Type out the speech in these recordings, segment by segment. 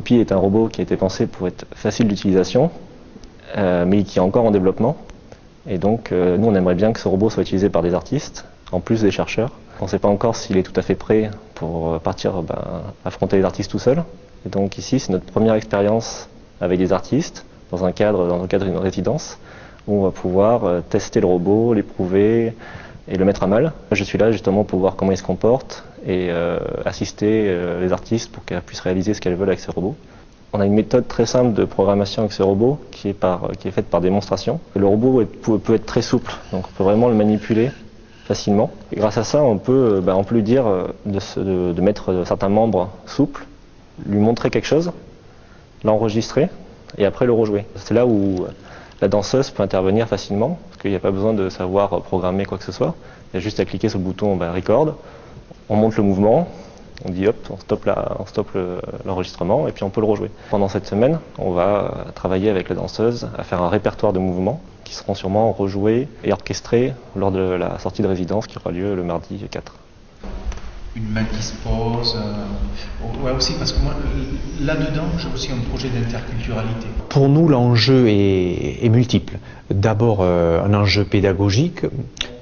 Poppy est un robot qui a été pensé pour être facile d'utilisation, mais qui est encore en développement. Et donc, nous, on aimerait bien que ce robot soit utilisé par des artistes, en plus des chercheurs. On ne sait pas encore s'il est tout à fait prêt pour partir affronter les artistes tout seul. Et donc ici, c'est notre première expérience avec des artistes, dans le cadre d'une résidence, où on va pouvoir tester le robot, l'éprouver et le mettre à mal. Je suis là justement pour voir comment il se comporte et assister les artistes pour qu'elles puissent réaliser ce qu'elles veulent avec ce robot. On a une méthode très simple de programmation avec ce robot qui est faite par démonstration. Le robot peut être très souple, donc on peut vraiment le manipuler facilement. Et grâce à ça, on peut lui dire de mettre certains membres souples, lui montrer quelque chose, l'enregistrer et après le rejouer. C'est là où la danseuse peut intervenir facilement, parce qu'il n'y a pas besoin de savoir programmer quoi que ce soit. Il y a juste à cliquer sur le bouton record, on monte le mouvement, on dit hop, on stoppe l'enregistrement et puis on peut le rejouer. Pendant cette semaine, on va travailler avec la danseuse à faire un répertoire de mouvements qui seront sûrement rejoués et orchestrés lors de la sortie de résidence qui aura lieu le mardi 4. Une main qui se pose, ouais aussi parce que moi là-dedans j'ai aussi un projet d'interculturalité. Pour nous l'enjeu est multiple. D'abord un enjeu pédagogique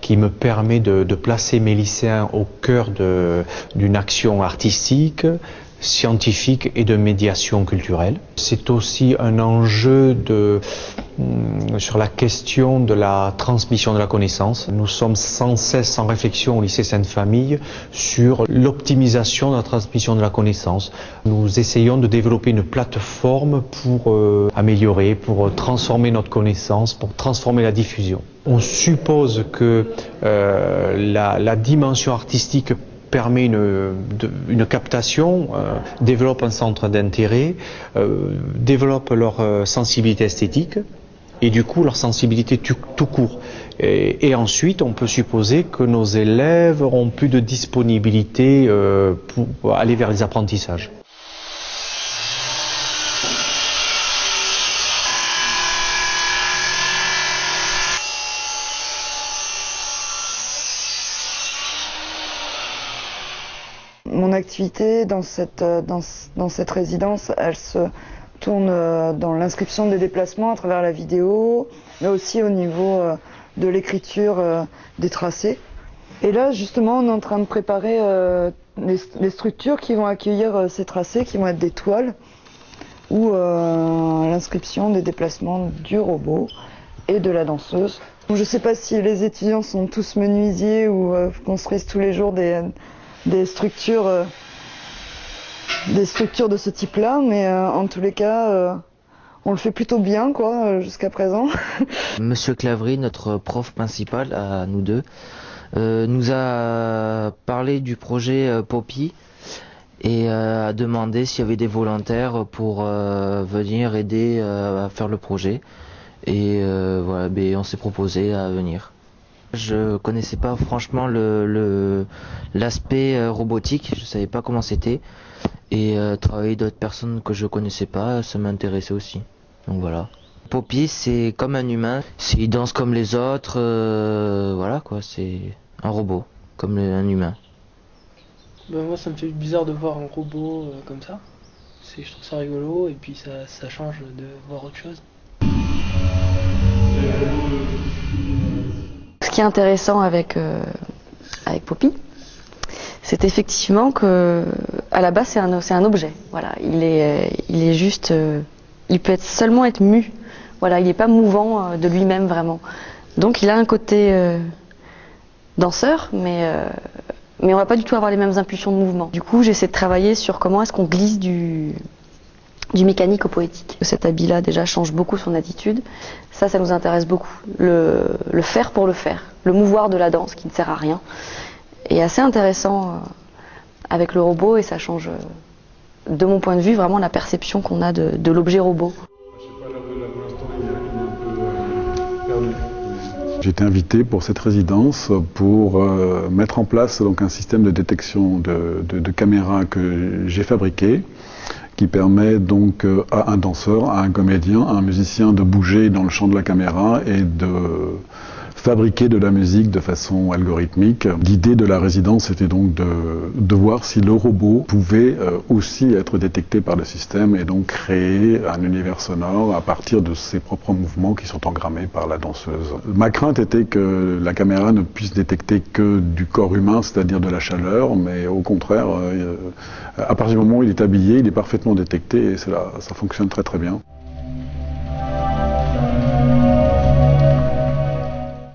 qui me permet de placer mes lycéens au cœur d'une action artistique, scientifique et de médiation culturelle. C'est aussi un enjeu sur la question de la transmission de la connaissance. Nous sommes sans cesse en réflexion au lycée Sainte-Famille sur l'optimisation de la transmission de la connaissance. Nous essayons de développer une plateforme pour améliorer, pour transformer notre connaissance, pour transformer la diffusion. On suppose que la dimension artistique permet une captation, développe un centre d'intérêt, développe leur sensibilité esthétique et du coup leur sensibilité tout court. Et ensuite, on peut supposer que nos élèves auront plus de disponibilité pour aller vers les apprentissages. Mon activité dans cette résidence, elle se tourne dans l'inscription des déplacements à travers la vidéo, mais aussi au niveau de l'écriture des tracés. Et là, justement, on est en train de préparer les structures qui vont accueillir ces tracés, qui vont être des toiles, ou l'inscription des déplacements du robot et de la danseuse. Je ne sais pas si les étudiants sont tous menuisiers ou construisent tous les jours des structures de ce type-là, mais en tous les cas, on le fait plutôt bien, quoi, jusqu'à présent. Monsieur Clavry, notre prof principal à nous deux, nous a parlé du projet Poppy et a demandé s'il y avait des volontaires pour venir aider à faire le projet. Et voilà, on s'est proposé à venir. Je connaissais pas franchement l'aspect robotique, je savais pas comment c'était, et travailler d'autres personnes que je connaissais pas, ça m'intéressait aussi. Donc voilà. Poppy, c'est comme un humain, il danse comme les autres, voilà quoi, c'est un robot, comme un humain. Moi ça me fait bizarre de voir un robot comme ça, je trouve ça rigolo et puis ça change de voir autre chose. Ce qui est intéressant avec Poppy, c'est effectivement que à la base c'est un objet. Voilà, il est juste, il peut seulement être mu. Voilà, il n'est pas mouvant de lui-même vraiment. Donc il a un côté danseur, mais on va pas du tout avoir les mêmes impulsions de mouvement. Du coup, j'essaie de travailler sur comment est-ce qu'on glisse du mécanique au poétique. Cet habit-là déjà change beaucoup son attitude. Ça nous intéresse beaucoup. Le faire pour le faire. Le mouvoir de la danse qui ne sert à rien. Et assez intéressant avec le robot et ça change, de mon point de vue, vraiment la perception qu'on a de l'objet robot. J'ai été invité pour cette résidence pour mettre en place donc, un système de détection de caméras que j'ai fabriqué, qui permet donc à un danseur, à un comédien, à un musicien de bouger dans le champ de la caméra et de fabriquer de la musique de façon algorithmique. L'idée de la résidence était donc de voir si le robot pouvait aussi être détecté par le système et donc créer un univers sonore à partir de ses propres mouvements qui sont engrammés par la danseuse. Ma crainte était que la caméra ne puisse détecter que du corps humain, c'est-à-dire de la chaleur, mais au contraire, à partir du moment où il est habillé, il est parfaitement détecté et ça fonctionne très très bien.